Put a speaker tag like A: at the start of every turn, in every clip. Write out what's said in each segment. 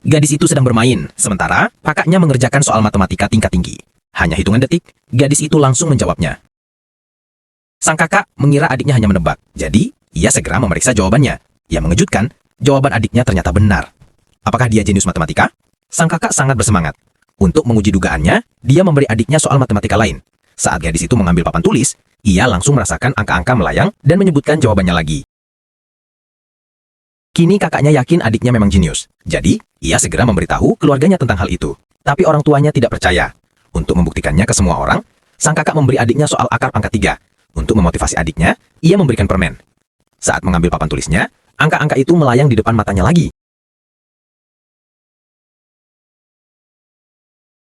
A: Gadis itu sedang bermain, sementara kakaknya mengerjakan soal matematika tingkat tinggi. Hanya hitungan detik, gadis itu langsung menjawabnya. Sang kakak mengira adiknya hanya menebak, jadi ia segera memeriksa jawabannya. Yang mengejutkan, jawaban adiknya ternyata benar. Apakah dia jenius matematika? Sang kakak sangat bersemangat. Untuk menguji dugaannya, dia memberi adiknya soal matematika lain. Saat gadis itu mengambil papan tulis, ia langsung merasakan angka-angka melayang dan menyebutkan jawabannya lagi. Kini kakaknya yakin adiknya memang jenius. Jadi, ia segera memberitahu keluarganya tentang hal itu. Tapi orang tuanya tidak percaya. Untuk membuktikannya ke semua orang, sang kakak memberi adiknya soal akar pangkat 3. Untuk memotivasi adiknya, ia memberikan permen. Saat mengambil papan tulisnya, angka-angka itu melayang di depan matanya lagi.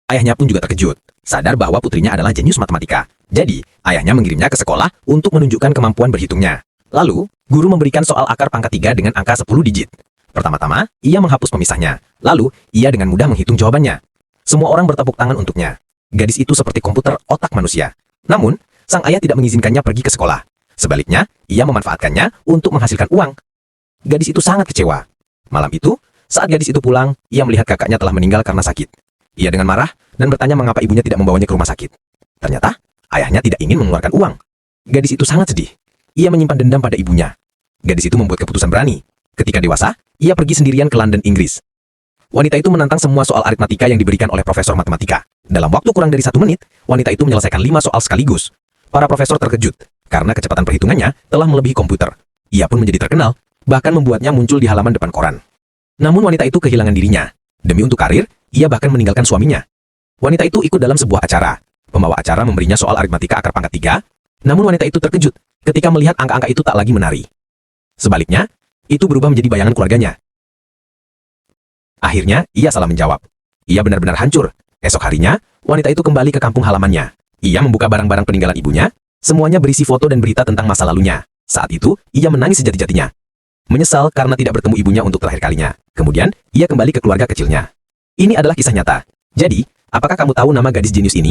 A: Ayahnya pun juga terkejut, sadar bahwa putrinya adalah jenius matematika. Jadi, ayahnya mengirimnya ke sekolah untuk menunjukkan kemampuan berhitungnya. Lalu, guru memberikan soal akar pangkat 3 dengan angka 10 digit. Pertama-tama, ia menghapus pemisahnya. Lalu, ia dengan mudah menghitung jawabannya. Semua orang bertepuk tangan untuknya. Gadis itu seperti komputer otak manusia. Namun, sang ayah tidak mengizinkannya pergi ke sekolah. Sebaliknya, ia memanfaatkannya untuk menghasilkan uang. Gadis itu sangat kecewa. Malam itu, saat gadis itu pulang, ia melihat kakaknya telah meninggal karena sakit. Ia dengan marah dan bertanya mengapa ibunya tidak membawanya ke rumah sakit. Ternyata, ayahnya tidak ingin mengeluarkan uang. Gadis itu sangat sedih. Ia menyimpan dendam pada ibunya. Gadis itu membuat keputusan berani. Ketika dewasa, ia pergi sendirian ke London, Inggris. Wanita itu menantang semua soal aritmatika yang diberikan oleh profesor matematika. Dalam waktu kurang dari 1 menit, wanita itu menyelesaikan 5 soal sekaligus. Para profesor terkejut, karena kecepatan perhitungannya telah melebihi komputer. Ia pun menjadi terkenal, bahkan membuatnya muncul di halaman depan koran. Namun wanita itu kehilangan dirinya. Demi untuk karir, ia bahkan meninggalkan suaminya. Wanita itu ikut dalam sebuah acara. Pembawa acara memberinya soal aritmatika akar pangkat 3, namun wanita itu terkejut ketika melihat angka-angka itu tak lagi menari. Sebaliknya, itu berubah menjadi bayangan keluarganya. Akhirnya, ia salah menjawab. Ia benar-benar hancur. Esok harinya, wanita itu kembali ke kampung halamannya. Ia membuka barang-barang peninggalan ibunya, semuanya berisi foto dan berita tentang masa lalunya. Saat itu, ia menangis sejati-jatinya. Menyesal karena tidak bertemu ibunya untuk terakhir kalinya. Kemudian, ia kembali ke keluarga kecilnya. Ini adalah kisah nyata. Jadi, apakah kamu tahu nama gadis jenius ini?